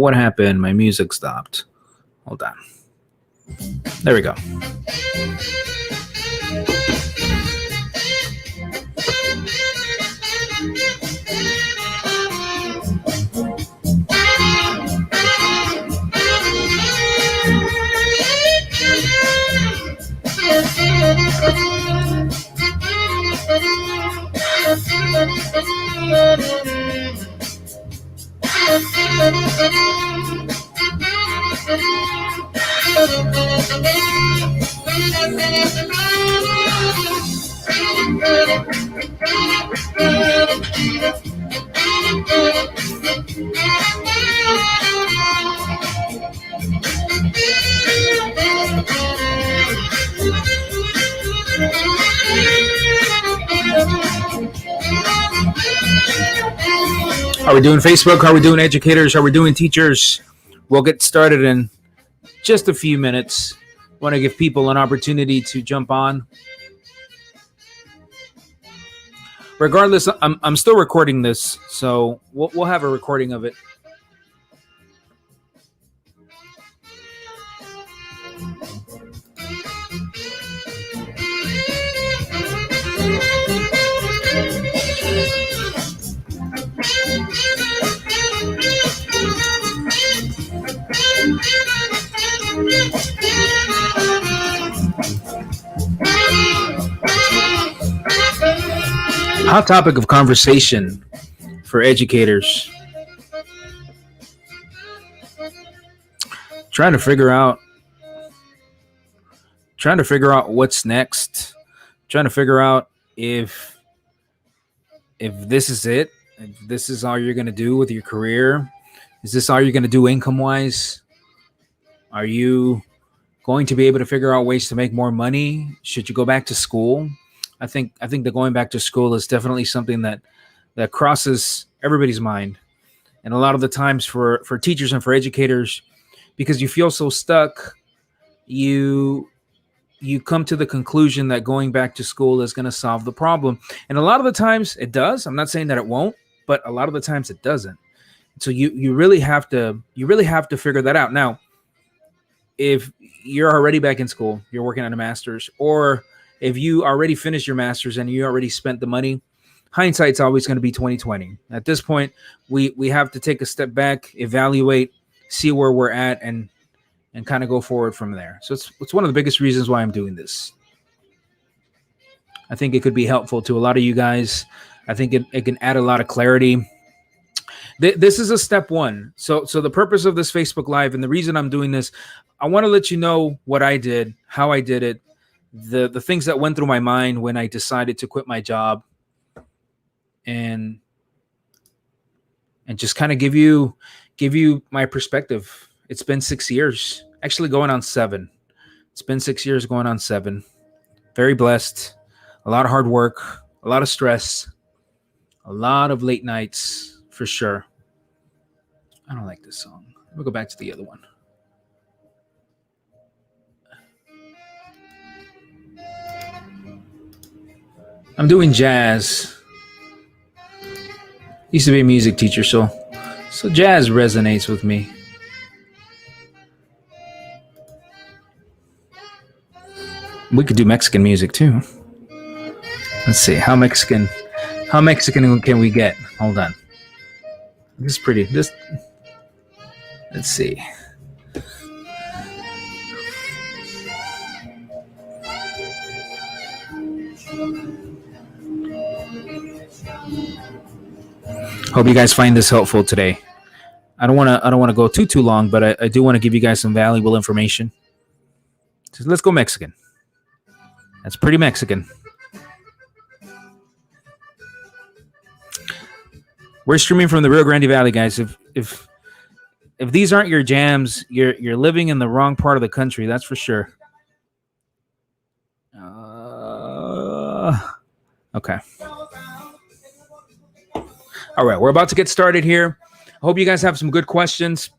what happened? My music stopped. Hold on. There we go. Are we doing Facebook? Are we doing educators? Are we doing teachers? We'll get started in just a few minutes. Want to give people an opportunity to jump on. Regardless, I'm still recording this, so we'll have a recording of it. Hot topic of conversation for educators. Trying to figure out what's next. Trying to figure out if this is it. If this is all you're going to do with your career. Is this all you're going to do income-wise? Are you going to be able to figure out ways to make more money? Should you go back to school? I think that going back to school is definitely something that crosses everybody's mind. And a lot of the times for teachers and for educators, because you feel so stuck, you come to the conclusion that going back to school is going to solve the problem. And a lot of the times it does. I'm not saying that it won't, but a lot of the times it doesn't. So you really have to figure that out. Now, if you're already back in school, you're working on a master's, or if you already finished your master's and you already spent the money, hindsight's always going to be 20/20. At this point, we have to take a step back, evaluate, see where we're at, and kind of go forward from there. So it's one of the biggest reasons why I'm doing this. I think it could be helpful to a lot of you guys. I think it can add a lot of clarity. This is a step one. So the purpose of this Facebook Live and the reason I'm doing this, I want to let you know what I did, how I did it, the things that went through my mind when I decided to quit my job, and just kind of give you my perspective. It's been 6 years, actually going on 7. It's been 6 years going on 7. Very blessed. A lot of hard work, a lot of stress, a lot of late nights for sure. I don't like this song. We'll go back to the other one. I'm doing jazz. Used to be a music teacher, so jazz resonates with me. We could do Mexican music too. Let's see, how Mexican can we get? Hold on. This is pretty. Let's see. Hope you guys find this helpful today. I don't want to go too long, but I do want to give you guys some valuable information. So let's go Mexican. That's pretty Mexican. We're streaming from the Rio Grande Valley, guys. If these aren't your jams, you're living in the wrong part of the country. That's for sure. Okay. All right, we're about to get started here. I hope you guys have some good questions.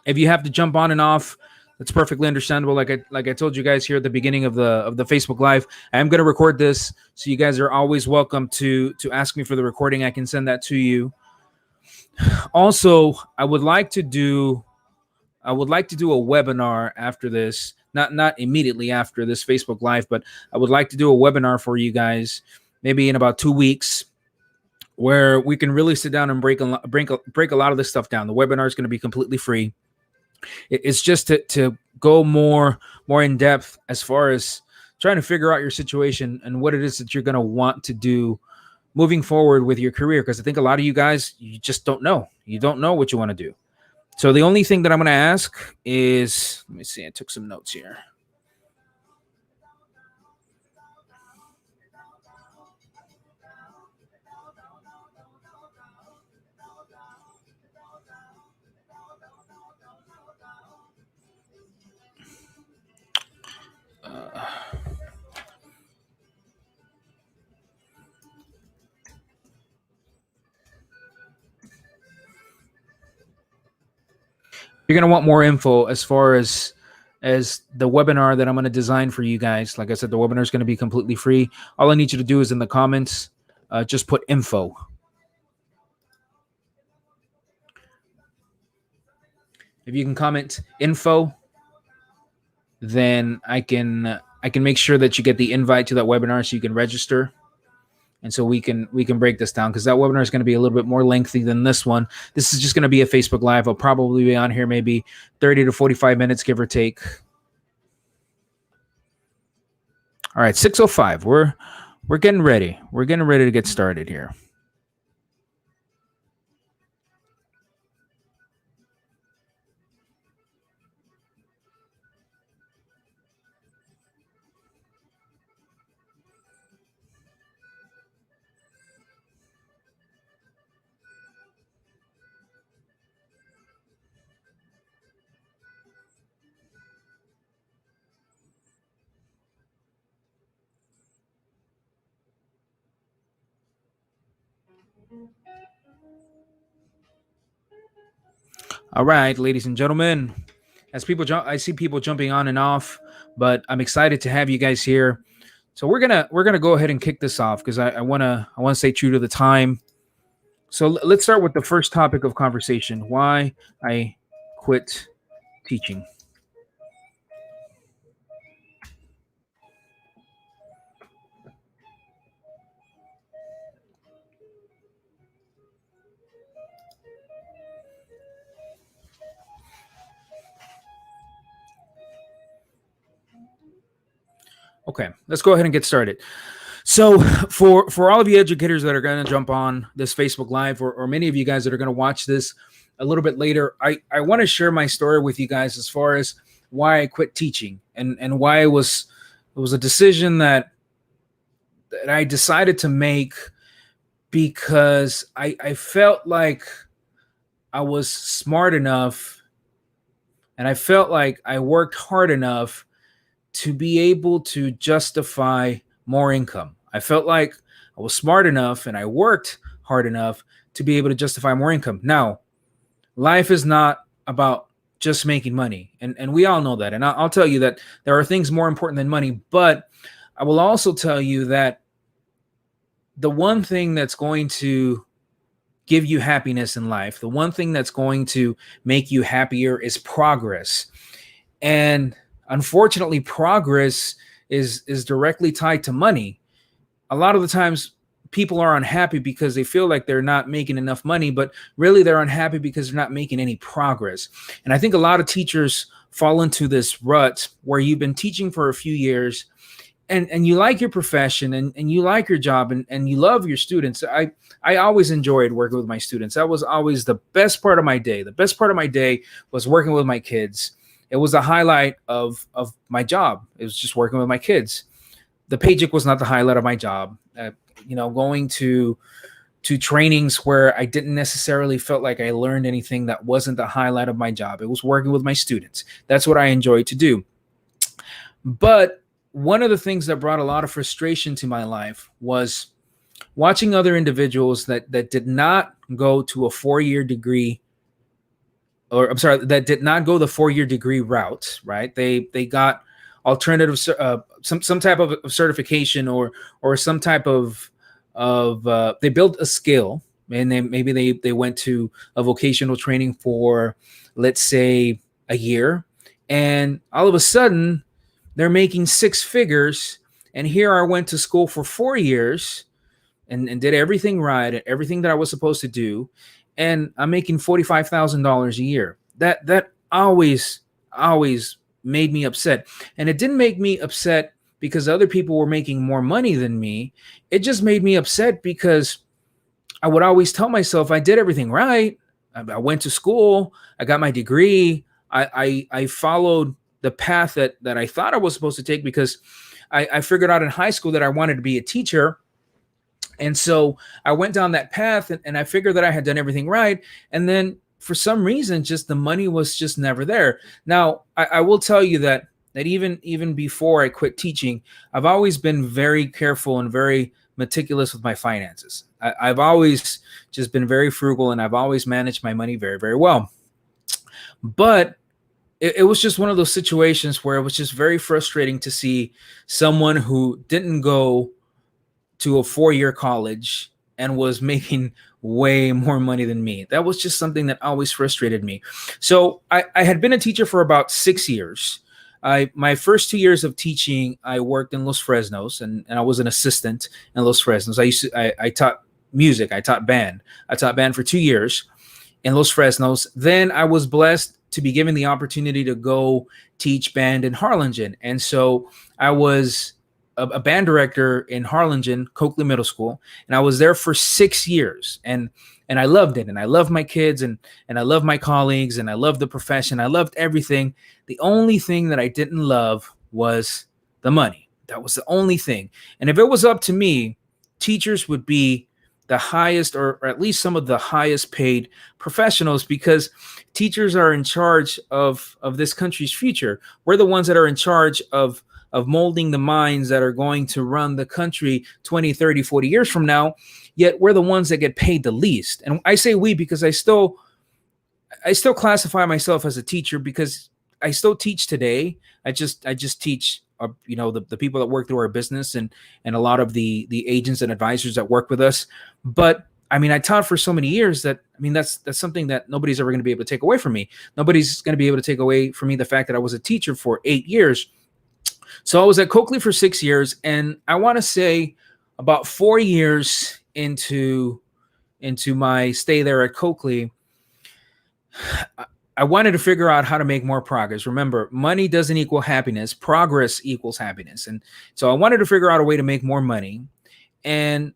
If you have to jump on and off, that's perfectly understandable. Like I told you guys here at the beginning of the Facebook Live, I am going to record this, so you guys are always welcome to ask me for the recording. I can send that to you. Also, I would like to do a webinar after this. Not immediately after this Facebook Live, but I would like to do a webinar for you guys, maybe in about 2 weeks, where we can really sit down and break a lot of this stuff down. The webinar is going to be completely free. It's just to go more in depth as far as trying to figure out your situation and what it is that you're going to want to do moving forward with your career. Because I think a lot of you guys, you just don't know. You don't know what you want to do. So the only thing that I'm going to ask is, let me see, I took some notes here. You're going to want more info as far as the webinar that I'm going to design for you guys. Like I said, the webinar is going to be completely free. All I need you to do is in the comments, just put info. If you can comment info, then I can make sure that you get the invite to that webinar so you can register. And so we can break this down, because that webinar is going to be a little bit more lengthy than this one. This is just going to be a Facebook Live. I'll probably be on here maybe 30 to 45 minutes, give or take. All right, 6:05. We're getting ready. We're getting ready to get started here. All right, ladies and gentlemen, as people jump, I see people jumping on and off, but I'm excited to have you guys here. So we're gonna go ahead and kick this off, because I wanna stay true to the time. So let's start with the first topic of conversation: why I quit teaching. Okay, let's go ahead and get started. So for all of you educators that are going to jump on this Facebook Live, or many of you guys that are going to watch this a little bit later, I want to share my story with you guys as far as why I quit teaching, and why it was a decision that I decided to make, because I felt like I was smart enough, and I felt like I worked hard enough to be able to justify more income. I felt like I was smart enough and I worked hard enough to be able to justify more income. Now, life is not about just making money. And we all know that. And I'll tell you that there are things more important than money. But I will also tell you that the one thing that's going to give you happiness in life, the one thing that's going to make you happier, is progress. And unfortunately, progress is directly tied to money. A lot of the times people are unhappy because they feel like they're not making enough money, but really they're unhappy because they're not making any progress. And I think a lot of teachers fall into this rut where you've been teaching for a few years, and you like your profession, and you like your job, and you love your students. I always enjoyed working with my students. That was always the best part of my day. The best part of my day was working with my kids. It was the highlight of my job. It was just working with my kids. The paycheck was not the highlight of my job. Going to trainings where I didn't necessarily felt like I learned anything, that wasn't the highlight of my job. It was working with my students. That's what I enjoyed to do. But one of the things that brought a lot of frustration to my life was watching other individuals that did not go to a 4-year degree, or I'm sorry, that did not go the 4-year degree route, right? They got alternative, some type of certification, or some type of they built a skill, and then maybe they went to a vocational training for, let's say, a year, and all of a sudden they're making six figures. And here I went to school for 4 years and did everything right, everything that I was supposed to do, and I'm making $45,000 a year. That always made me upset, and it didn't make me upset because other people were making more money than me. It just made me upset because I would always tell myself I did everything right. I went to school, I got my degree, I followed the path that I thought I was supposed to take because I figured out in high school that I wanted to be a teacher. And so I went down that path, and I figured that I had done everything right. And then for some reason, just the money was just never there. Now, I will tell you that even before I quit teaching, I've always been very careful and very meticulous with my finances. I've always just been very frugal, and I've always managed my money very, very well. But it was just one of those situations where it was just very frustrating to see someone who didn't go to a 4-year college and was making way more money than me. That was just something that always frustrated me. So I had been a teacher for about 6 years. My first 2 years of teaching, I worked in Los Fresnos, and I was an assistant in Los Fresnos. I taught music. I taught band. I taught band for 2 years in Los Fresnos. Then I was blessed to be given the opportunity to go teach band in Harlingen. And so I was a band director in Harlingen, Coakley Middle School, and I was there for 6 years. And I loved it. And I loved my kids, and I loved my colleagues, and I loved the profession. I loved everything. The only thing that I didn't love was the money. That was the only thing. And if it was up to me, teachers would be the highest, or at least some of the highest paid professionals, because teachers are in charge of this country's future. We're the ones that are in charge of molding the minds that are going to run the country 20, 30, 40 years from now. Yet we're the ones that get paid the least. And I say we because I still classify myself as a teacher, because I still teach today. I just teach the people that work through our business, and a lot of the agents and advisors that work with us. But I mean, I taught for so many years that, I mean, that's something that nobody's ever going to be able to take away from me. Nobody's going to be able to take away from me the fact that I was a teacher for 8 years. So I was at Coakley for 6 years, and I want to say about 4 years into my stay there at Coakley, I wanted to figure out how to make more progress. Remember, money doesn't equal happiness. Progress equals happiness. And so I wanted to figure out a way to make more money. And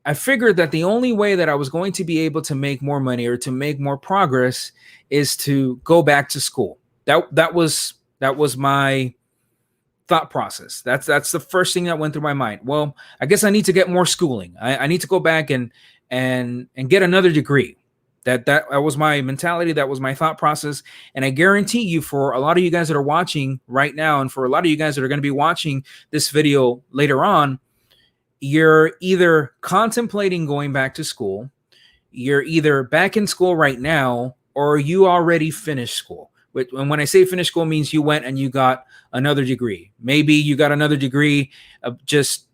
I figured that the only way that I was going to be able to make more money or to make more progress is to go back to school. That was my thought process. That's the first thing that went through my mind. Well, I guess I need to get more schooling. I need to go back and get another degree. That was my mentality. That was my thought process. And I guarantee you, for a lot of you guys that are watching right now, and for a lot of you guys that are going to be watching this video later on, you're either contemplating going back to school, you're either back in school right now, or you already finished school. And when I say finish school, means you went and you got another degree. Maybe you got another degree of just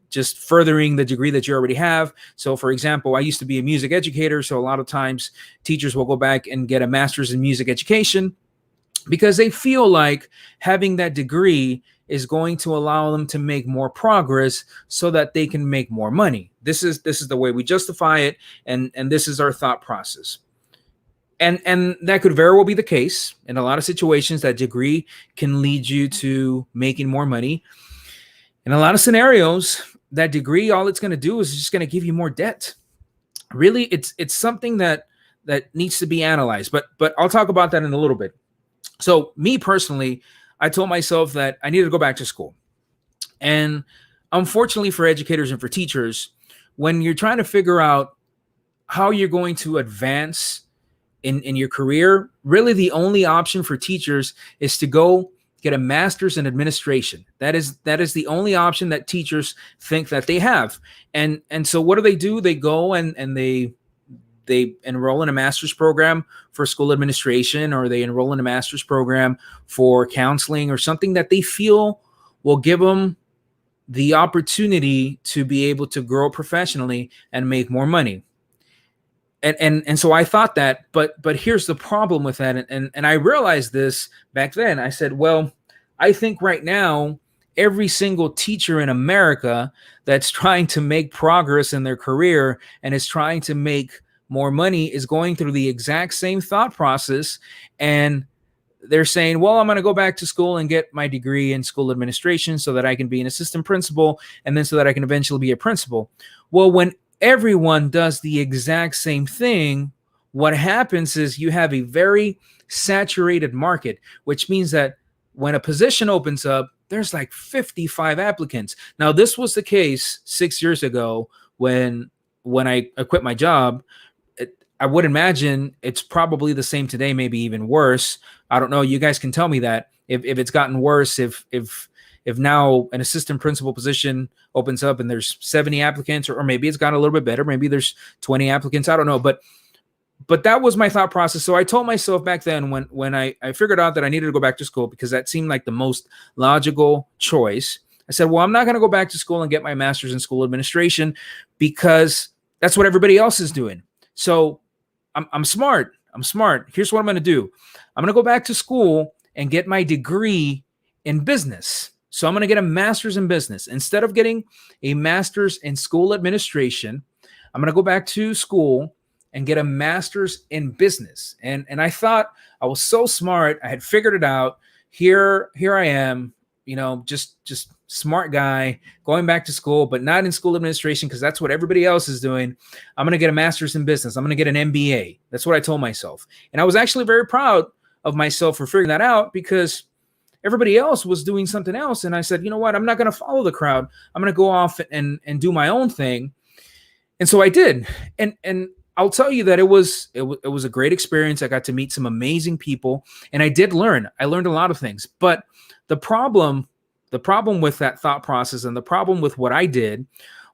furthering the degree that you already have. So for example, I used to be a music educator. So a lot of times teachers will go back and get a master's in music education because they feel like having that degree is going to allow them to make more progress so that they can make more money. This is the way we justify it. And this is our thought process. And that could very well be the case. In a lot of situations, that degree can lead you to making more money. In a lot of scenarios, that degree, all it's going to do is just going to give you more debt. Really, it's something that needs to be analyzed. But I'll talk about that in a little bit. So me personally, I told myself that I needed to go back to school. And unfortunately for educators and for teachers, when you're trying to figure out how you're going to advance in your career, really the only option for teachers is to go get a master's in administration. That is the only option that teachers think that they have. And so what do? They go and they enroll in a master's program for school administration, or they enroll in a master's program for counseling, or something that they feel will give them the opportunity to be able to grow professionally and make more money. And so I thought that, but here's the problem with that. And I realized this back then. I said, well, I think right now every single teacher in America that's trying to make progress in their career and is trying to make more money is going through the exact same thought process. And they're saying, well, I'm going to go back to school and get my degree in school administration so that I can be an assistant principal, and then so that I can eventually be a principal. Well, when everyone does the exact same thing, what happens is you have a very saturated market, which means that when a position opens up, there's like 55 applicants. Now, this was the case 6 years ago when I quit my job. I would imagine it's probably the same today, maybe even worse. I don't know. You guys can tell me that if it's gotten worse, if now an assistant principal position opens up and there's 70 applicants, or maybe it's gotten a little bit better. Maybe there's 20 applicants. I don't know. But that was my thought process. So I told myself back then when I figured out that I needed to go back to school because that seemed like the most logical choice. I said, well, I'm not going to go back to school and get my master's in school administration because that's what everybody else is doing. So I'm smart. I'm smart. Here's what I'm going to do. I'm going to go back to school and get my degree in business. So I'm going to get a master's in business. Instead of getting a master's in school administration, I'm going to go back to school and get a master's in business. And I thought I was so smart. I had figured it out. Here I am, just smart guy going back to school, but not in school administration because that's what everybody else is doing. I'm going to get a master's in business. I'm going to get an MBA. That's what I told myself. And I was actually very proud of myself for figuring that out because everybody else was doing something else. And I said, you know what? I'm not going to follow the crowd. I'm going to go off and do my own thing. And so I did. And I'll tell you that it was a great experience. I got to meet some amazing people and I did learn. I learned a lot of things, but the problem with that thought process and the problem with what I did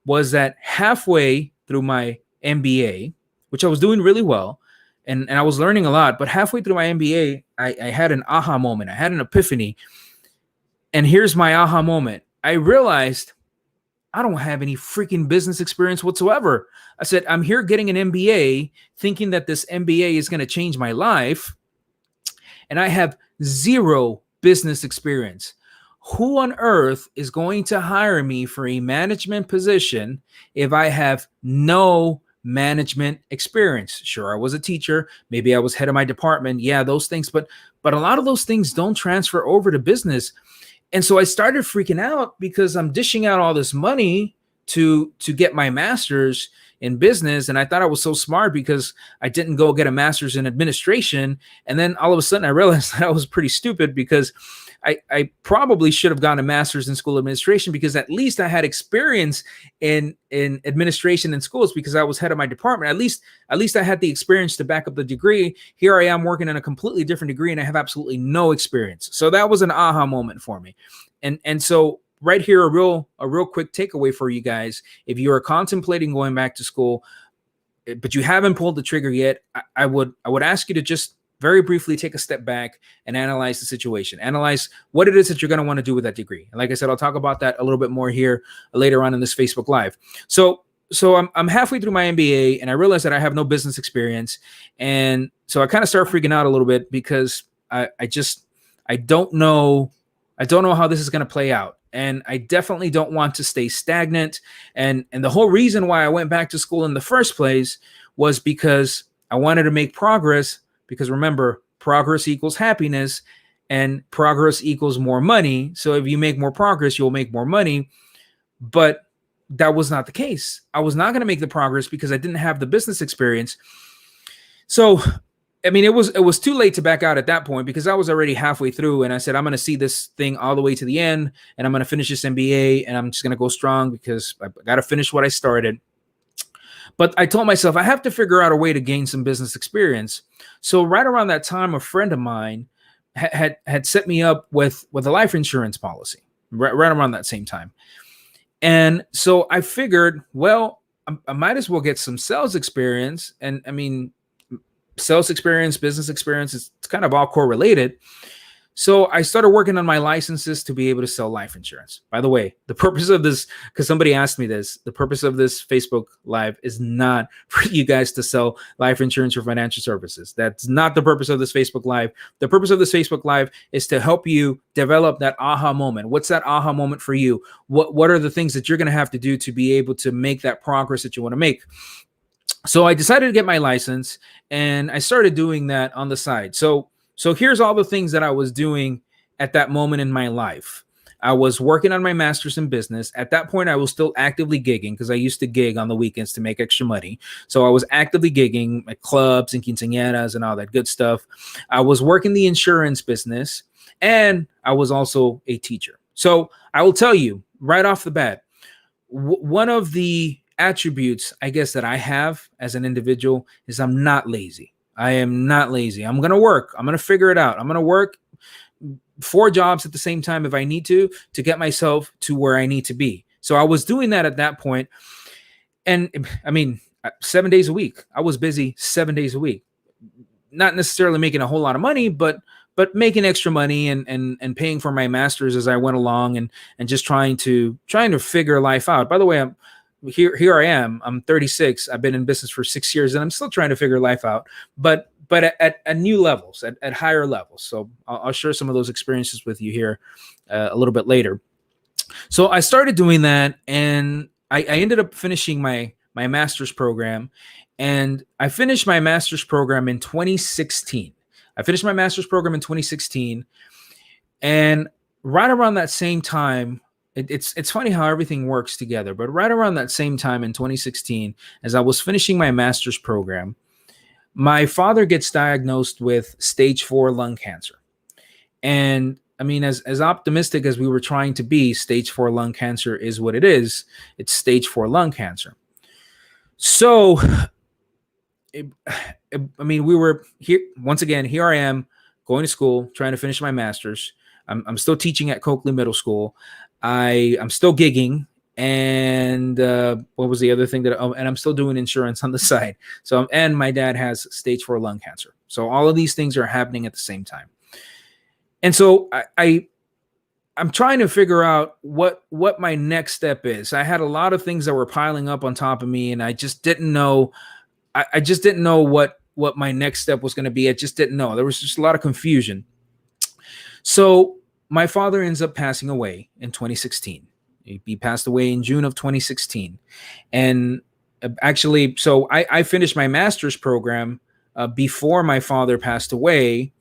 was that halfway through my MBA, which I was doing really well, and I was learning a lot, but halfway through my MBA, I had an aha moment. I had an epiphany. And here's my aha moment. I realized I don't have any freaking business experience whatsoever. I said, I'm here getting an MBA thinking that this MBA is going to change my life. And I have zero business experience. Who on earth is going to hire me for a management position if I have no management experience? Sure, I was a teacher. Maybe I was head of my department. Yeah, those things. But a lot of those things don't transfer over to business. And so I started freaking out because I'm dishing out all this money to get my master's in business. And I thought I was so smart because I didn't go get a master's in administration. And then all of a sudden I realized that I was pretty stupid because I probably should have gotten a master's in school administration because at least I had experience in administration in schools because I was head of my department. At least I had the experience to back up the degree. Here I am working in a completely different degree and I have absolutely no experience. So that was an aha moment for me. And so right here, a real quick takeaway for you guys. If you are contemplating going back to school, but you haven't pulled the trigger yet, I would ask you to just very briefly take a step back and analyze the situation. Analyze what it is that you're going to want to do with that degree. And like I said, I'll talk about that a little bit more here later on in this Facebook Live. So I'm halfway through my MBA and I realize that I have no business experience. And so I kind of start freaking out a little bit because I don't know how this is going to play out. And I definitely don't want to stay stagnant. And the whole reason why I went back to school in the first place was because I wanted to make progress. Because remember, progress equals happiness and progress equals more money. So if you make more progress, you'll make more money. But that was not the case. I was not going to make the progress because I didn't have the business experience. So, I mean, it was too late to back out at that point because I was already halfway through and I said, I'm going to see this thing all the way to the end and I'm going to finish this MBA and I'm just going to go strong because I got to finish what I started. But I told myself I have to figure out a way to gain some business experience. So right around that time, a friend of mine had set me up with a life insurance policy right around that same time. And so I figured, well, I might as well get some sales experience. And I mean, sales experience, business experience, it's kind of all correlated. So I started working on my licenses to be able to sell life insurance. By the way, the purpose of this, because somebody asked me this, the purpose of this Facebook Live is not for you guys to sell life insurance or financial services. That's not the purpose of this Facebook Live. The purpose of this Facebook Live is to help you develop that aha moment. What's that aha moment for you? What are the things that you're going to have to do to be able to make that progress that you want to make? So I decided to get my license, and I started doing that on the side. So here's all the things that I was doing at that moment in my life. I was working on my master's in business. At that point, I was still actively gigging because I used to gig on the weekends to make extra money. So I was actively gigging at clubs and quinceañeras and all that good stuff. I was working the insurance business, and I was also a teacher. So I will tell you right off the bat, one of the attributes, I guess, that I have as an individual is I'm not lazy. I am not lazy. I'm going to work. I'm going to figure it out. I'm going to work 4 jobs at the same time if I need to get myself to where I need to be. So I was doing that at that point. And I mean, 7 days a week. I was busy 7 days a week. Not necessarily making a whole lot of money, but making extra money and paying for my master's as I went along and just trying to figure life out. By the way, I'm here I am. I'm 36. I've been in business for 6 years, and I'm still trying to figure life out, but at new levels, at higher levels. So I'll share some of those experiences with you here a little bit later. So I started doing that, and I ended up finishing my master's program, and I finished my master's program in 2016. I finished my master's program in 2016, and right around that same time, it's funny how everything works together, but right around that same time in 2016, as I was finishing my master's program, my father gets diagnosed with stage 4 lung cancer. And I mean, as optimistic as we were trying to be, stage 4 lung cancer is what it is. It's stage 4 lung cancer. So, I mean, we were here once again. Here I am going to school, trying to finish my master's. I'm still teaching at Coakley Middle School. I'm still gigging, and what was the other thing and I'm still doing insurance on the side. So, and my dad has stage 4 lung cancer. So all of these things are happening at the same time. And so I'm trying to figure out what my next step is. I had a lot of things that were piling up on top of me, and I just didn't know. I just didn't know what my next step was going to be. I just didn't know. There was just a lot of confusion. So my father ends up passing away in 2016. He passed away in June of 2016. And actually, so I finished my master's program before my father passed away.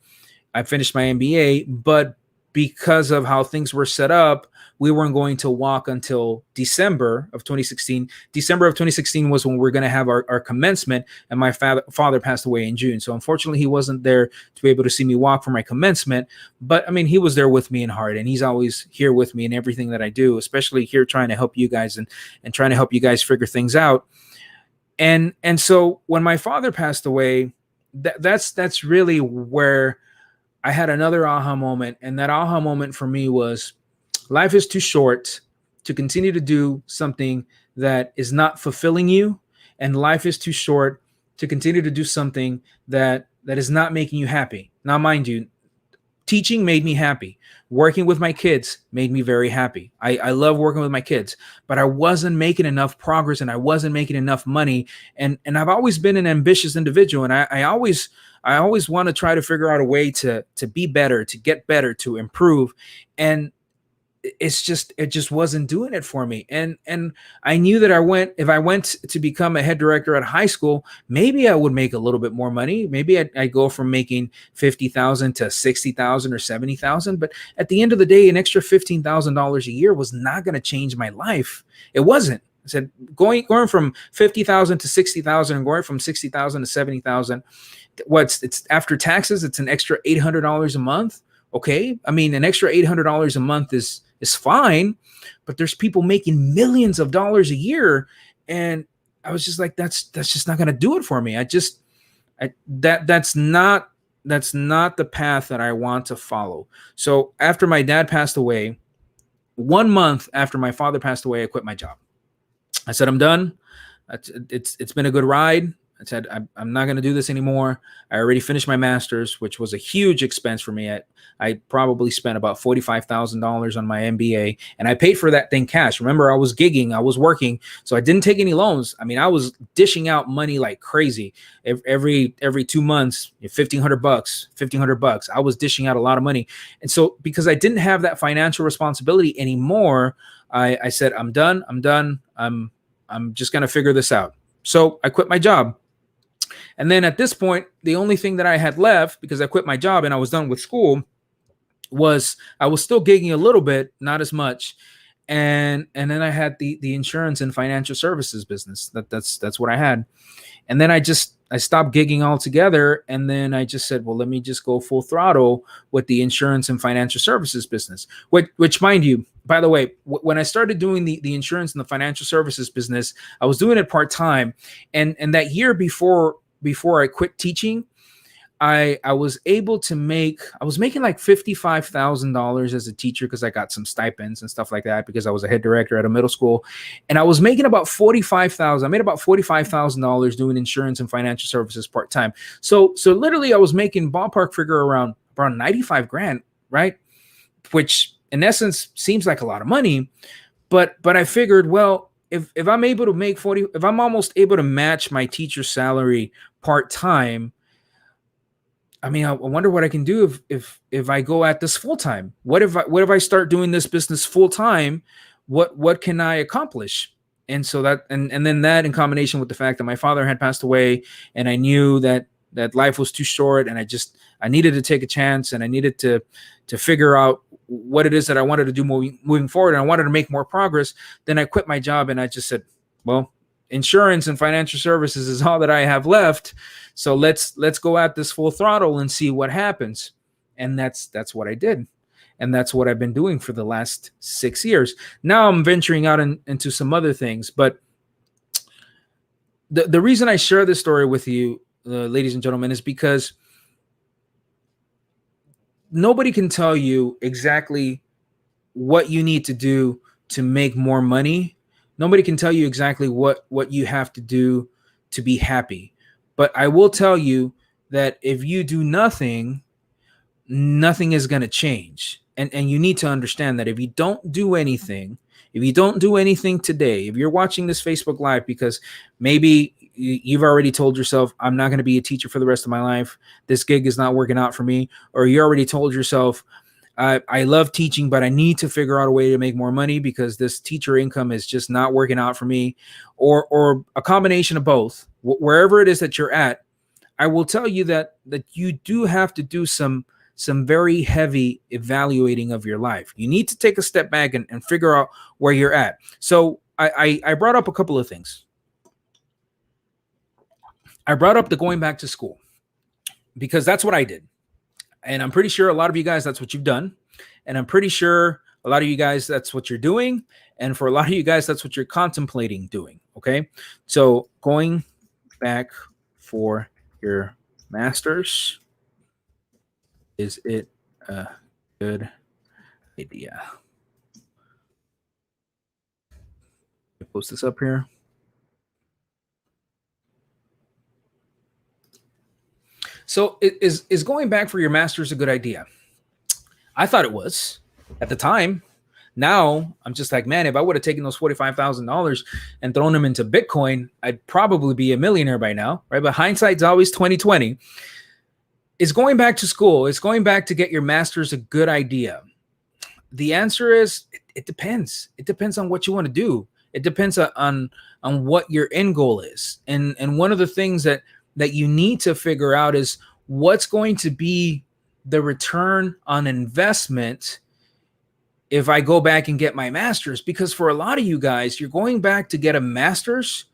I finished my MBA, but because of how things were set up, we weren't going to walk until December of 2016. December of 2016 was when we were going to have our commencement, and my father passed away in June. So unfortunately, he wasn't there to be able to see me walk for my commencement. But I mean, he was there with me in heart, and he's always here with me in everything that I do, especially here trying to help you guys and trying to help you guys figure things out. And so when my father passed away, that's really where I had another aha moment. And that aha moment for me was, life is too short to continue to do something that is not fulfilling you. And life is too short to continue to do something that is not making you happy. Now, mind you, teaching made me happy. Working with my kids made me very happy. I love working with my kids, but I wasn't making enough progress, and I wasn't making enough money. And I've always been an ambitious individual, and I always want to try to figure out a way to be better, to get better, to improve. And it just wasn't doing it for me. And I knew that if I went to become a head director at high school, maybe I would make a little bit more money. Maybe I'd go from making 50,000 to 60,000 or 70,000. But at the end of the day, an extra $15,000 a year was not going to change my life. It wasn't. I said, going from 50,000 to 60,000 and going from 60,000 to 70,000, it's after taxes, it's an extra $800 a month. Okay. I mean, an extra $800 a month is fine, but there's people making millions of dollars a year. And I was just like, that's just not going to do it for me. That's not the path that I want to follow. So after my dad passed away, 1 month after my father passed away, I quit my job. I said, I'm done. It's been a good ride. I said, I'm not going to do this anymore. I already finished my master's, which was a huge expense for me. I probably spent about $45,000 on my MBA, and I paid for that thing cash. Remember, I was gigging, I was working, so I didn't take any loans. I mean, I was dishing out money like crazy. Every 2 months, $1,500, $1,500. I was dishing out a lot of money, and so because I didn't have that financial responsibility anymore, I said, I'm done. I'm just going to figure this out. So I quit my job. And then at this point, the only thing that I had left, because I quit my job and I was done with school, was I was still gigging a little bit, not as much. And then I had the insurance and financial services business. That's what I had. And then I stopped gigging altogether. And then I just said, well, let me just go full throttle with the insurance and financial services business, which mind you, by the way, when I started doing the insurance and the financial services business, I was doing it part-time. And that year before I quit teaching, I was able to I was making like $55,000 as a teacher because I got some stipends and stuff like that because I was a head director at a middle school. And I was making about $45,000. I made about $45,000 doing insurance and financial services part-time. So literally I was making ballpark figure around 95 grand, right? Which in essence seems like a lot of money. But I figured, well, if I'm able to make if I'm almost able to match my teacher salary part-time, I mean, I wonder what I can do if I go at this full time. What if I start doing this business full time? What can I accomplish? And so and then that in combination with the fact that my father had passed away, and I knew that life was too short, and I needed to take a chance, and I needed to figure out what it is that I wanted to do moving forward, and I wanted to make more progress. Then I quit my job, and I just said, well, insurance and financial services is all that I have left. So let's go at this full throttle and see what happens. And that's what I did. And that's what I've been doing for the last 6 years. Now I'm venturing out into some other things. But the reason I share this story with you, ladies and gentlemen, is because nobody can tell you exactly what you need to do to make more money. Nobody can tell you exactly what you have to do to be happy. But I will tell you that if you do nothing, nothing is going to change. And you need to understand that if you don't do anything today, if you're watching this Facebook Live because maybe you've already told yourself, I'm not going to be a teacher for the rest of my life, this gig is not working out for me, or you already told yourself, I love teaching, but I need to figure out a way to make more money because this teacher income is just not working out for me, or a combination of both. Wherever it is that you're at, I will tell you that you do have to do some very heavy evaluating of your life. You need to take a step back and figure out where you're at. So I brought up a couple of things. I brought up the going back to school because that's what I did. And I'm pretty sure a lot of you guys, that's what you've done. And I'm pretty sure a lot of you guys, that's what you're doing. And for a lot of you guys, that's what you're contemplating doing. Okay. So going back for your master's, is it a good idea? I post this up here. So is going back for your master's a good idea? I thought it was at the time. Now I'm just like, man, if I would have taken those $45,000 and thrown them into Bitcoin, I'd probably be a millionaire by now, right? But hindsight's always 20/20. Is going back to school, is going back to get your master's a good idea? The answer is it depends. It depends on what you want to do. It depends on what your end goal is. And one of the things that you need to figure out is what's going to be the return on investment if I go back and get my master's. Because for a lot of you guys, you're going back to get a master's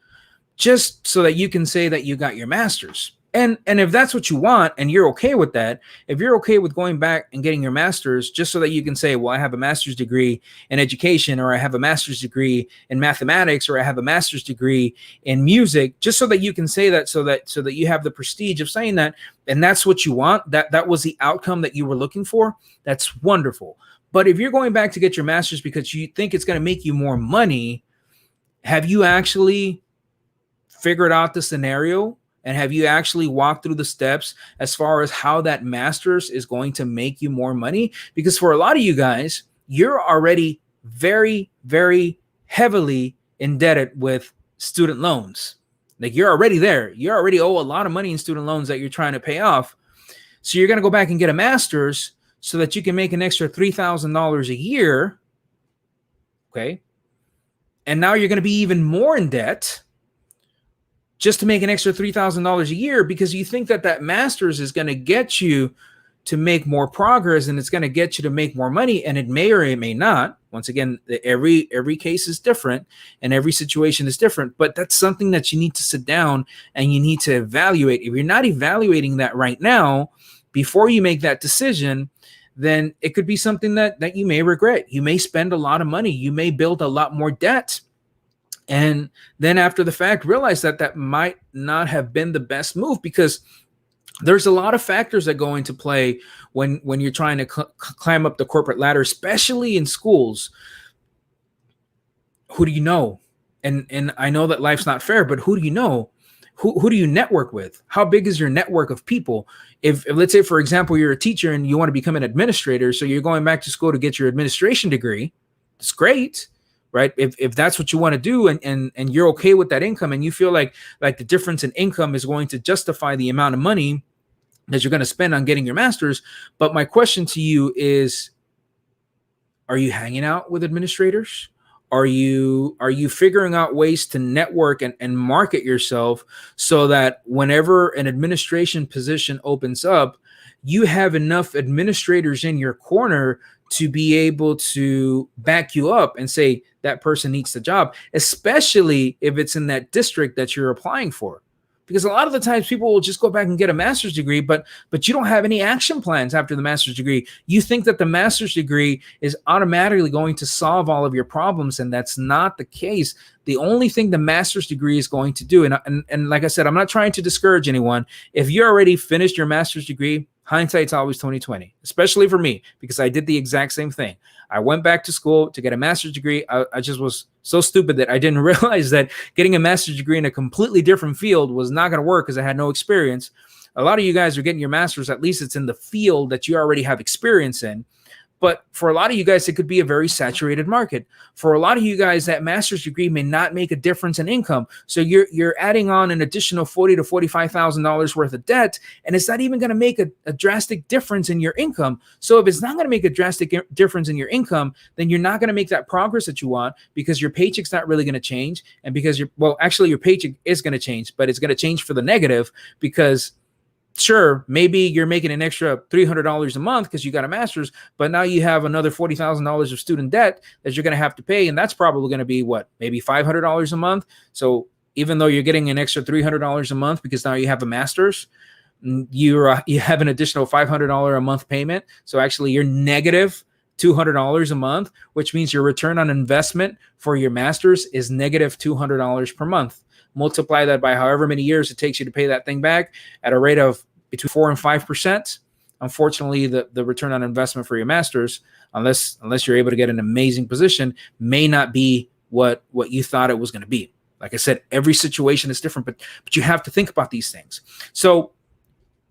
just so that you can say that you got your master's. And if that's what you want and you're okay with that, if you're okay with going back and getting your master's just so that you can say, well, I have a master's degree in education, or I have a master's degree in mathematics, or I have a master's degree in music, just so that you can say that, so that you have the prestige of saying that, and that's what you want, that was the outcome that you were looking for, that's wonderful. But if you're going back to get your master's because you think it's going to make you more money, have you actually figured out the scenario And have you actually walked through the steps as far as how that master's is going to make you more money? Because for a lot of you guys, you're already very, very heavily indebted with student loans. Like you're already there. You already owe a lot of money in student loans that you're trying to pay off. So you're going to go back and get a master's so that you can make an extra $3,000 a year. Okay. And now you're going to be even more in debt just to make an extra $3,000 a year because you think that that master's is going to get you to make more progress and it's going to get you to make more money. And it may or it may not. Once again, every case is different and every situation is different, but that's something that you need to sit down and you need to evaluate. If you're not evaluating that right now, before you make that decision, then it could be something that you may regret. You may spend a lot of money. You may build a lot more debt. And then after the fact, realize that that might not have been the best move because there's a lot of factors that go into play when you're trying to climb up the corporate ladder, especially in schools. Who do you know? And I know that life's not fair, but who do you know? Who do you network with? How big is your network of people? If let's say, for example, you're a teacher and you want to become an administrator, so you're going back to school to get your administration degree, it's great, right? If that's what you want to do and you're okay with that income and you feel like the difference in income is going to justify the amount of money that you're going to spend on getting your master's. But my question to you is, are you hanging out with administrators? Are you figuring out ways to network and market yourself so that whenever an administration position opens up, you have enough administrators in your corner to be able to back you up and say that person needs the job, especially if it's in that district that you're applying for? Because a lot of the times people will just go back and get a master's degree, but you don't have any action plans after the master's degree. You think that the master's degree is automatically going to solve all of your problems, and that's not the case. The only thing the master's degree is going to do, and like I said, I'm not trying to discourage anyone. If you already finished your master's degree, hindsight's always 20/20, especially for me, because I did the exact same thing. I went back to school to get a master's degree. I just was so stupid that I didn't realize that getting a master's degree in a completely different field was not going to work because I had no experience. A lot of you guys are getting your master's, at least it's in the field that you already have experience in. But for a lot of you guys, it could be a very saturated market. For a lot of you guys, that master's degree may not make a difference in income. So you're adding on an additional $40,000 to $45,000 worth of debt, and it's not even going to make a drastic difference in your income. So if it's not going to make a drastic difference in your income, then you're not going to make that progress that you want because your paycheck's not really going to change. And because actually your paycheck is going to change, but it's going to change for the negative because sure, maybe you're making an extra $300 a month because you got a master's, but now you have another $40,000 of student debt that you're going to have to pay. And that's probably going to be maybe $500 a month. So even though you're getting an extra $300 a month because now you have a master's, you have an additional $500 a month payment. So actually you're negative $200 a month, which means your return on investment for your master's is negative $200 per month. Multiply that by however many years it takes you to pay that thing back at a rate of between 4% and 5%. Unfortunately, the return on investment for your master's, unless you're able to get an amazing position, may not be what you thought it was going to be. Like I said, every situation is different, but you have to think about these things. So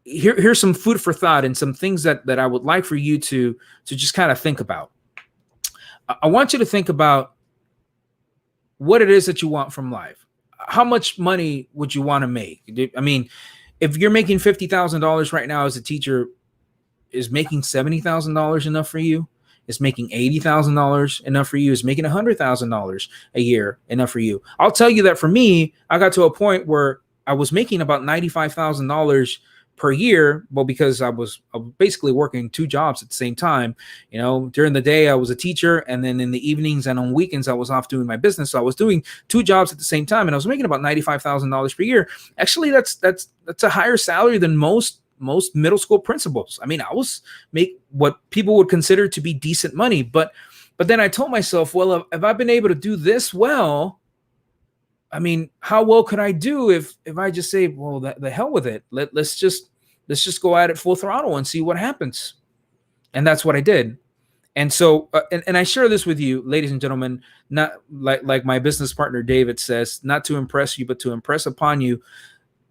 here's some food for thought and some things that I would like for you to just kind of think about. I want you to think about what it is that you want from life. How much money would you want to make? I mean, if you're making $50,000 right now as a teacher, is making $70,000 enough for you? Is making $80,000 enough for you? Is making $100,000 a year enough for you? I'll tell you that for me, I got to a point where I was making about $95,000 per year. Well, because I was basically working two jobs at the same time. You know, during the day I was a teacher, and then in the evenings and on weekends I was off doing my business. So I was doing two jobs at the same time, and I was making about $95,000 per year. Actually, that's a higher salary than most middle school principals. I mean, I was make what people would consider to be decent money, but then I told myself, well, if I've been able to do this well, I mean, how well could I do if I just say, well, the hell with it. Let's just go at it full throttle and see what happens. And that's what I did. And so, and I share this with you, ladies and gentlemen, not like my business partner, David, says, not to impress you, but to impress upon you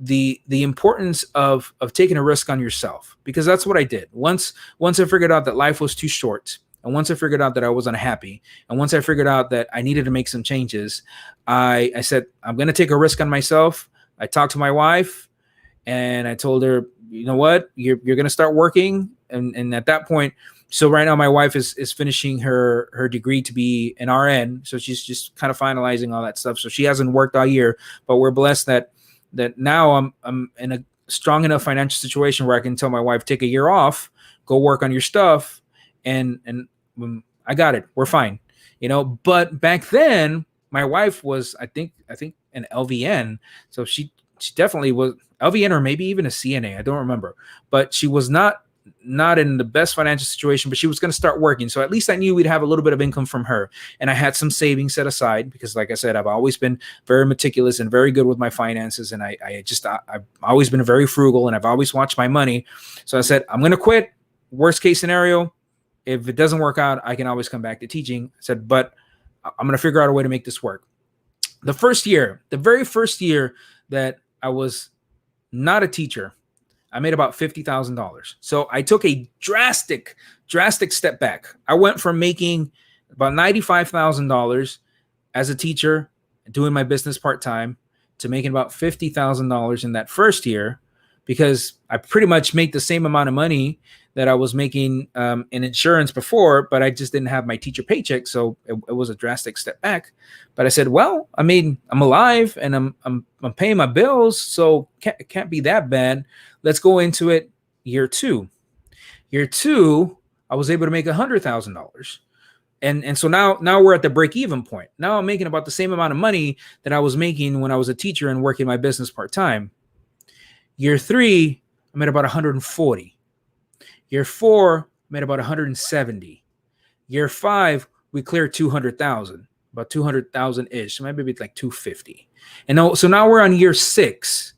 the importance of taking a risk on yourself, because that's what I did. Once I figured out that life was too short, and once I figured out that I wasn't happy, and once I figured out that I needed to make some changes, I said, I'm going to take a risk on myself. I talked to my wife and I told her, you know what, you're going to start working. And at that point, so right now my wife is finishing her degree to be an RN. So she's just kind of finalizing all that stuff. So she hasn't worked all year, but we're blessed that now I'm in a strong enough financial situation where I can tell my wife, take a year off, go work on your stuff. And I got it. We're fine. But back then my wife was, I think an LVN. So she definitely was LVN, or maybe even a CNA. I don't remember, but she was not in the best financial situation, but she was going to start working. So at least I knew we'd have a little bit of income from her. And I had some savings set aside because, like I said, I've always been very meticulous and very good with my finances. And I've always been very frugal, and I've always watched my money. So I said, I'm going to quit. Worst case scenario, if it doesn't work out, I can always come back to teaching. I said, but I'm going to figure out a way to make this work. The very first year that I was not a teacher, I made about $50,000. So I took a drastic step back. I went from making about $95,000 as a teacher, doing my business part-time, to making about $50,000 in that first year, because I pretty much make the same amount of money that I was making in insurance before, but I just didn't have my teacher paycheck. So it was a drastic step back. But I said, well, I mean, I'm alive and I'm paying my bills, so it can't be that bad. Let's go into it. Year two, I was able to make $100,000. And so now we're at the break-even point. Now I'm making about the same amount of money that I was making when I was a teacher and working my business part-time. Year three, I made about 140. Year four, made about 170. Year five, we cleared 200,000, about 200,000-ish. So maybe it's like 250. And so now we're on year six.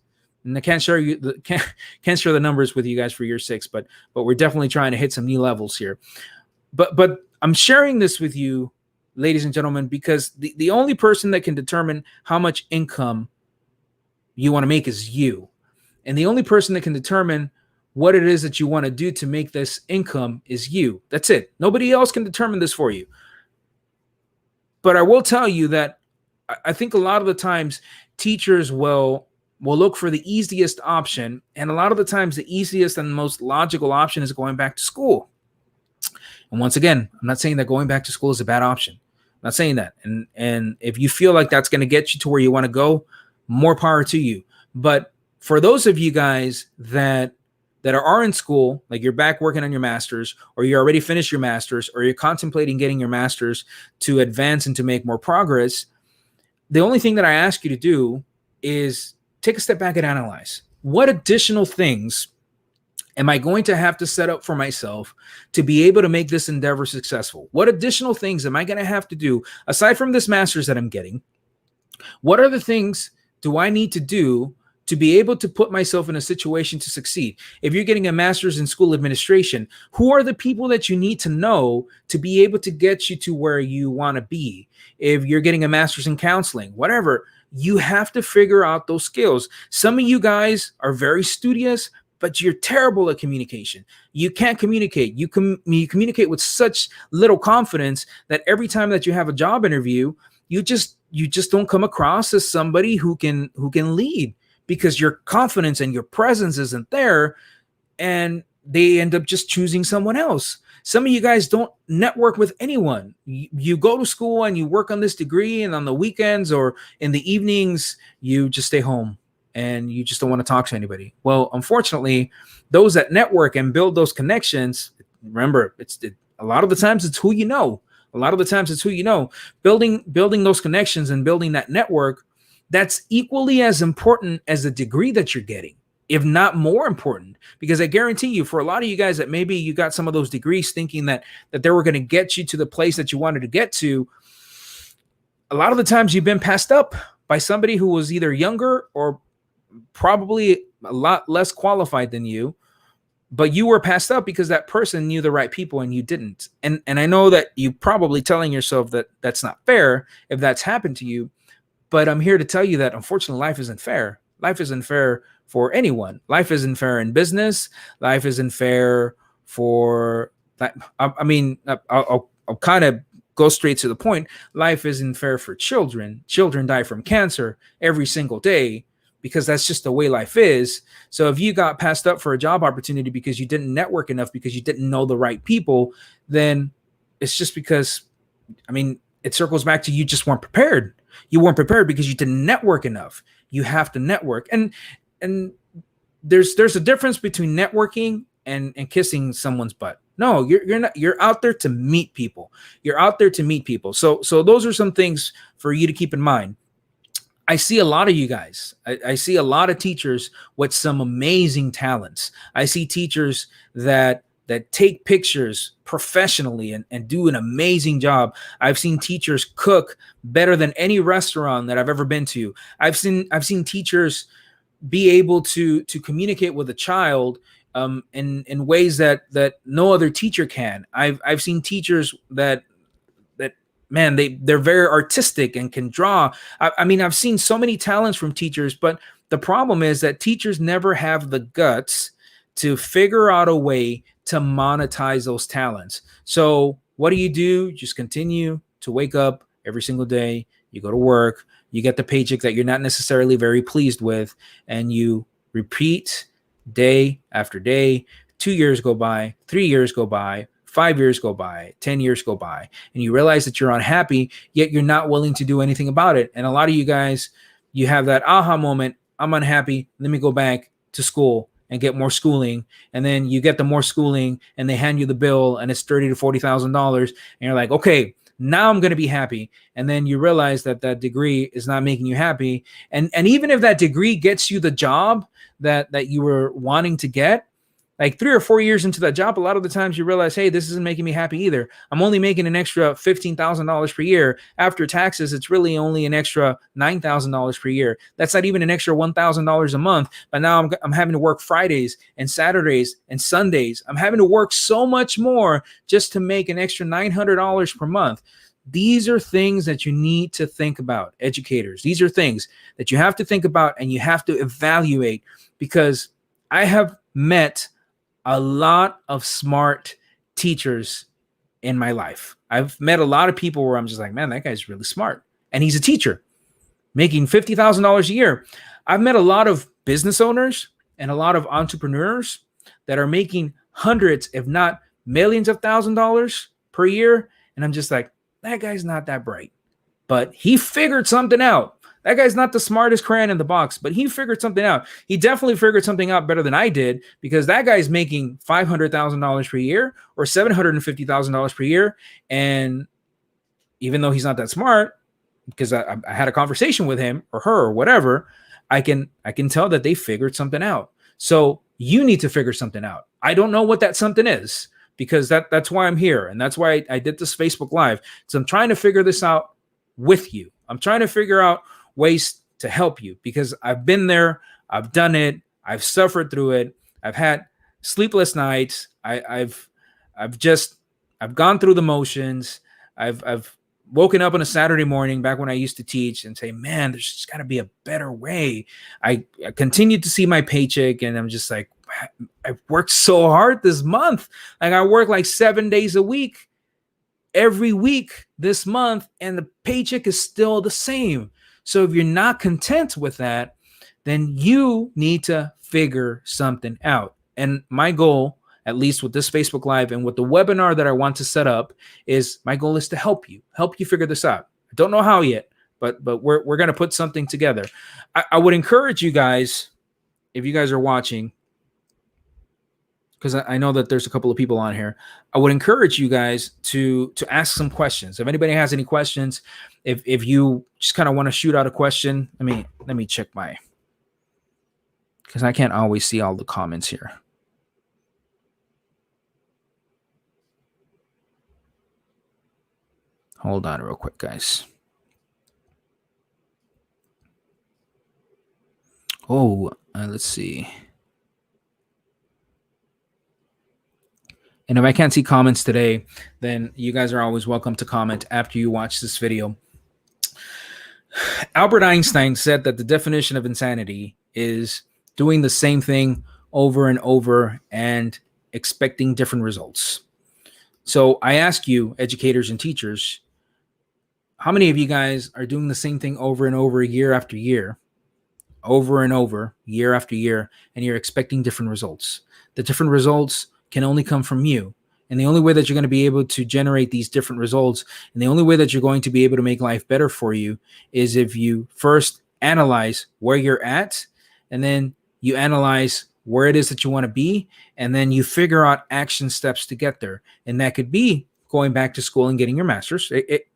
And I can't share the numbers with you guys for year six, but we're definitely trying to hit some new levels here. But I'm sharing this with you, ladies and gentlemen, because the only person that can determine how much income you want to make is you. And the only person that can determine what it is that you want to do to make this income is you. That's it. Nobody else can determine this for you. But I will tell you that I think a lot of the times teachers will look for the easiest option. And a lot of the times the easiest and most logical option is going back to school. And once again, I'm not saying that going back to school is a bad option. I'm not saying that. And if you feel like that's going to get you to where you want to go, more power to you. But for those of you guys that are in school, like you're back working on your master's, or you already finished your master's, or you're contemplating getting your master's to advance and to make more progress, the only thing that I ask you to do is take a step back and analyze. What additional things am I going to have to set up for myself to be able to make this endeavor successful? What additional things am I going to have to do aside from this master's that I'm getting? What other things do I need to do to be able to put myself in a situation to succeed? If you're getting a master's in school administration, who are the people that you need to know to be able to get you to where you want to be? If you're getting a master's in counseling, whatever, you have to figure out those skills. Some of you guys are very studious, but you're terrible at communication. You can't communicate. You communicate with such little confidence that every time that you have a job interview, you just don't come across as somebody who can lead, because your confidence and your presence isn't there, and they end up just choosing someone else. Some of you guys don't network with anyone. You go to school and you work on this degree, and on the weekends or in the evenings, you just stay home and you just don't want to talk to anybody. Well, unfortunately, those that network and build those connections, remember, a lot of the times it's who you know. A lot of the times it's who you know. Building those connections and building that network, that's equally as important as the degree that you're getting, if not more important. Because I guarantee you, for a lot of you guys that maybe you got some of those degrees thinking that they were going to get you to the place that you wanted to get to, a lot of the times you've been passed up by somebody who was either younger or probably a lot less qualified than you, but you were passed up because that person knew the right people and you didn't. And I know that you probably telling yourself that that's not fair if that's happened to you. But I'm here to tell you that unfortunately life isn't fair. Life isn't fair for anyone. Life isn't fair in business. Life isn't fair for, I mean, I'll kind of go straight to the point. Life isn't fair for children. Children die from cancer every single day because that's just the way life is. So if you got passed up for a job opportunity because you didn't network enough, because you didn't know the right people, then it's just because, I mean, it circles back to you just weren't prepared. You weren't prepared because you didn't network enough. You have to network. And there's a difference between networking and kissing someone's butt. No, you're not, you're out there to meet people. You're out there to meet people. So those are some things for you to keep in mind. I see a lot of you guys. I see a lot of teachers with some amazing talents. I see teachers that take pictures professionally and do an amazing job. I've seen teachers cook better than any restaurant that I've ever been to. I've seen teachers be able to communicate with a child in ways that no other teacher can. I've seen teachers that man, they're very artistic and can draw. I mean, I've seen so many talents from teachers, but the problem is that teachers never have the guts to figure out a way to monetize those talents. So what do? You just continue to wake up every single day. You go to work, you get the paycheck that you're not necessarily very pleased with, and you repeat day after day. 2 years go by, 3 years go by, 5 years go by, 10 years go by, and you realize that you're unhappy, yet you're not willing to do anything about it. And a lot of you guys, you have that aha moment. I'm unhappy. Let me go back to school and get more schooling. And then you get the more schooling and they hand you the bill and it's $30,000 to $40,000. And you're like, okay, now I'm going to be happy. And then you realize that that degree is not making you happy. And even if that degree gets you the job that you were wanting to get, like 3 or 4 years into that job, a lot of the times you realize, hey, this isn't making me happy either. I'm only making an extra $15,000 per year. After taxes, it's really only an extra $9,000 per year. That's not even an extra $1,000 a month. But now I'm having to work Fridays and Saturdays and Sundays. I'm having to work so much more just to make an extra $900 per month. These are things that you need to think about, educators. These are things that you have to think about and you have to evaluate, because I have met a lot of smart teachers in my life. I've met a lot of people where I'm just like, man, that guy's really smart. And he's a teacher making $50,000 a year. I've met a lot of business owners and a lot of entrepreneurs that are making hundreds, if not millions of $1,000s per year. And I'm just like, that guy's not that bright, but he figured something out. That guy's not the smartest crayon in the box, but he figured something out. He definitely figured something out better than I did, because that guy's making $500,000 per year or $750,000 per year. And even though he's not that smart, because I had a conversation with him or her or whatever, I can tell that they figured something out. So you need to figure something out. I don't know what that something is, because that's why I'm here. And that's why I did this Facebook Live. So I'm trying to figure this out with you. I'm trying to figure out ways to help you, because I've been there, I've done it, I've suffered through it, I've had sleepless nights, I've gone through the motions, I've woken up on a Saturday morning back when I used to teach and say, man, there's just got to be a better way. I continued to see my paycheck and I'm just like, I've worked so hard this month. Like I work like 7 days a week, every week this month, and the paycheck is still the same. So if you're not content with that, then you need to figure something out. And my goal, at least with this Facebook Live and with the webinar that I want to set up, is my goal is to help you figure this out. I don't know how yet, but we're going to put something together. I would encourage you guys, if you guys are watching, because I know that there's a couple of people on here, I would encourage you guys to ask some questions. If anybody has any questions, if you just kind of want to shoot out a question, let me check because I can't always see all the comments here. Hold on real quick, guys. Oh, let's see. And if I can't see comments today, then you guys are always welcome to comment after you watch this video. Albert Einstein said that the definition of insanity is doing the same thing over and over and expecting different results. So I ask you, educators and teachers, how many of you guys are doing the same thing over and over, year after year, over and over, year after year, and you're expecting different results? The different results can only come from you. And the only way that you're going to be able to generate these different results, and the only way that you're going to be able to make life better for you, is if you first analyze where you're at, and then you analyze where it is that you want to be, and then you figure out action steps to get there. And that could be going back to school and getting your master's.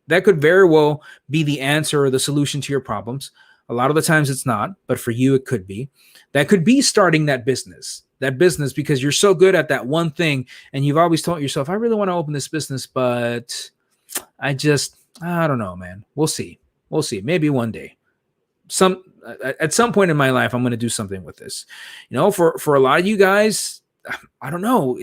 That could very well be the answer or the solution to your problems. A lot of the times it's not, but for you, it could be. That could be starting that business because you're so good at that one thing. And you've always told yourself, I really want to open this business, but I don't know, man. We'll see. Maybe one day. At some point in my life, I'm going to do something with this. For a lot of you guys, I don't know.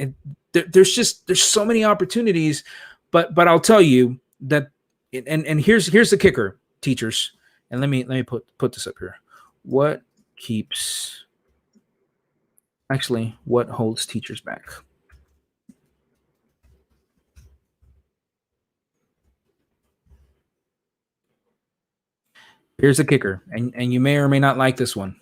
There's so many opportunities, but I'll tell you that, and here's the kicker, teachers. And let me put this up here. What holds teachers back? Here's the kicker, and you may or may not like this one.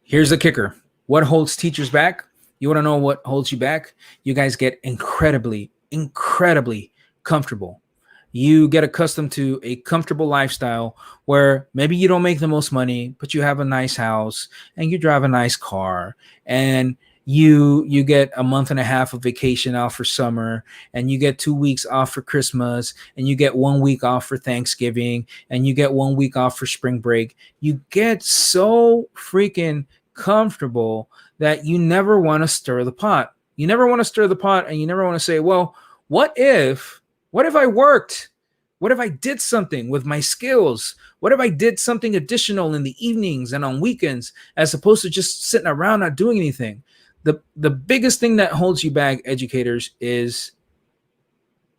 Here's the kicker. What holds teachers back? You want to know what holds you back? You guys get incredibly, incredibly comfortable. You get accustomed to a comfortable lifestyle where maybe you don't make the most money, but you have a nice house and you drive a nice car, and you get a month and a half of vacation off for summer, and you get 2 weeks off for Christmas, and you get 1 week off for Thanksgiving, and you get 1 week off for spring break. You get so freaking comfortable that you never want to stir the pot. You never want to stir the pot, and you never want to say, well, what if I worked? What if I did something with my skills? What if I did something additional in the evenings and on weekends, as opposed to just sitting around not doing anything? The biggest thing that holds you back, educators, is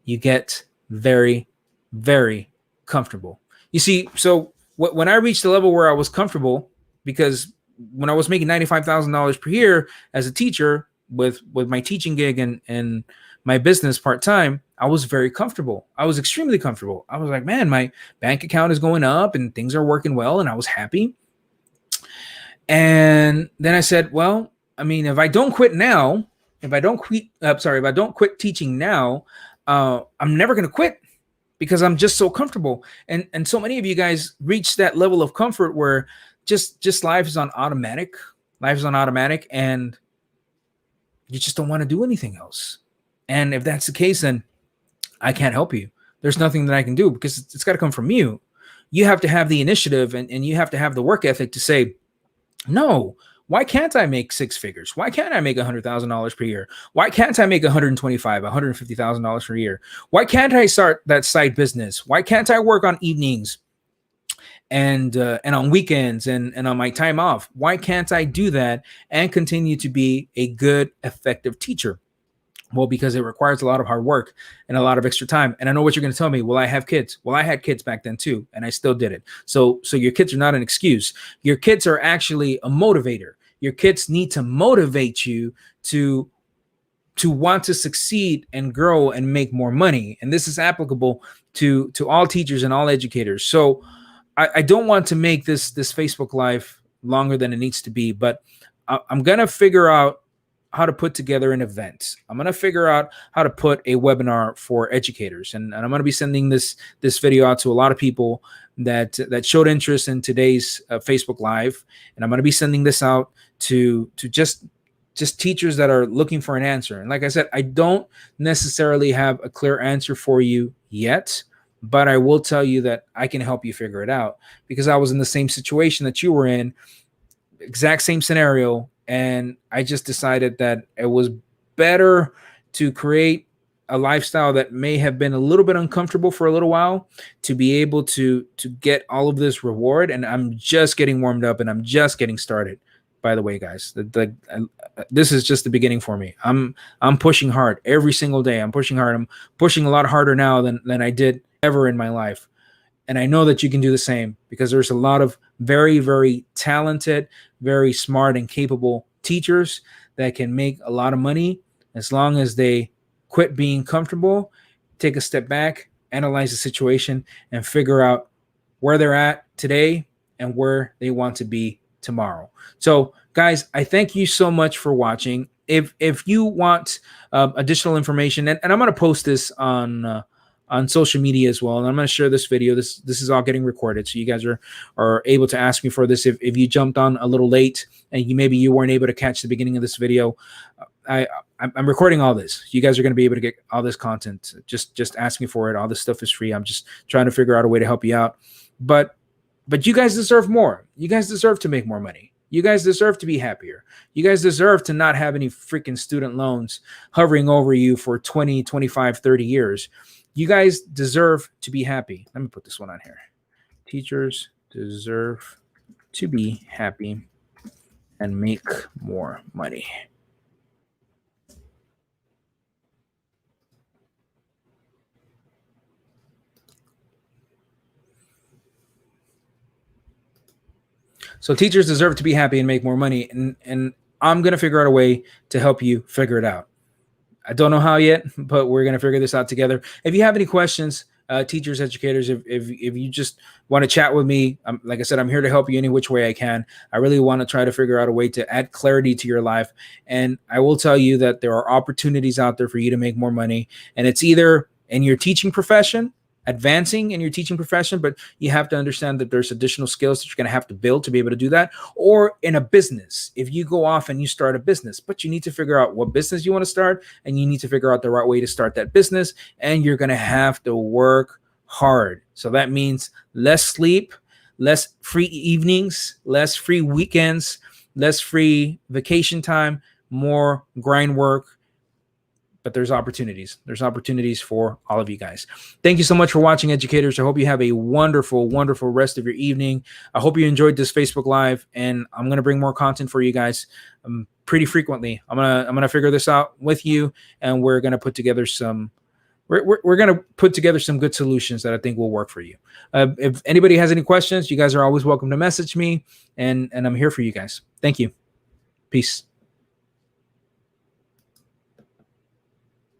you get very, very comfortable. You see, so when I reached the level where I was comfortable, because when I was making $95,000 per year as a teacher with my teaching gig and my business part-time, I was very comfortable. I was extremely comfortable. I was like, man, my bank account is going up and things are working well, and I was happy. And then I said, well, I mean, if I don't quit now, if I don't quit teaching now, I'm never going to quit, because I'm just so comfortable. And so many of you guys reach that level of comfort where just life is on automatic. Life is on automatic, and you just don't want to do anything else. And if that's the case, then I can't help you. There's nothing that I can do, because it's got to come from you. You have to have the initiative, and you have to have the work ethic to say, no, why can't I make six figures? Why can't I make $100,000 per year? Why can't I make $125,000, $150,000 per year? Why can't I start that side business? Why can't I work on evenings and on weekends and on my time off? Why can't I do that and continue to be a good, effective teacher? Well, because it requires a lot of hard work and a lot of extra time. And I know what you're going to tell me. Well, I have kids. Well, I had kids back then too, and I still did it. So your kids are not an excuse. Your kids are actually a motivator. Your kids need to motivate you to want to succeed and grow and make more money. And this is applicable to all teachers and all educators. So I don't want to make this Facebook Live longer than it needs to be, but I'm going to figure out how to put together an event. I'm going to figure out how to put a webinar for educators. And I'm going to be sending this video out to a lot of people that showed interest in today's Facebook Live. And I'm going to be sending this out to just teachers that are looking for an answer. And like I said, I don't necessarily have a clear answer for you yet, but I will tell you that I can help you figure it out, because I was in the same situation that you were in, exact same scenario. And I just decided that it was better to create a lifestyle that may have been a little bit uncomfortable for a little while, to be able to get all of this reward. And I'm just getting warmed up, and I'm just getting started. By the way, guys, this is just the beginning for me. I'm pushing hard every single day. I'm pushing hard. I'm pushing a lot harder now than I did ever in my life. And I know that you can do the same, because there's a lot of very, very talented, very smart and capable teachers that can make a lot of money as long as they quit being comfortable, take a step back, analyze the situation, and figure out where they're at today and where they want to be tomorrow. So, guys, I thank you so much for watching. If you want additional information, and I'm going to post this on social media as well, and I'm going to share this video. This is all getting recorded, so you guys are able to ask me for this if you jumped on a little late and maybe you weren't able to catch the beginning of this video. I'm recording all this. You guys are going to be able to get all this content. Just ask me for it. All this stuff is free. I'm just trying to figure out a way to help you out. But you guys deserve more. You guys deserve to make more money. You guys deserve to be happier. You guys deserve to not have any freaking student loans hovering over you for 20, 25, 30 years. You guys deserve to be happy. Let me put this one on here. Teachers deserve to be happy and make more money. So teachers deserve to be happy and make more money. And I'm going to figure out a way to help you figure it out. I don't know how yet, but we're going to figure this out together. If you have any questions, teachers, educators, if you just want to chat with me, like I said, I'm here to help you any which way I can. I really want to try to figure out a way to add clarity to your life. And I will tell you that there are opportunities out there for you to make more money. And it's either in your teaching profession, advancing in your teaching profession, but you have to understand that there's additional skills that you're going to have to build to be able to do that. Or in a business, if you go off and you start a business, but you need to figure out what business you want to start, and you need to figure out the right way to start that business, and you're going to have to work hard. So that means less sleep, less free evenings, less free weekends, less free vacation time, more grind work. But there's opportunities. There's opportunities for all of you guys. Thank you so much for watching, educators. I hope you have a wonderful, wonderful rest of your evening. I hope you enjoyed this Facebook Live, and I'm going to bring more content for you guys pretty frequently. I'm gonna figure this out with you, and we're going to put together some we're going to put together some good solutions that I think will work for you. If anybody has any questions, you guys are always welcome to message me, and I'm here for you guys. Thank you. Peace.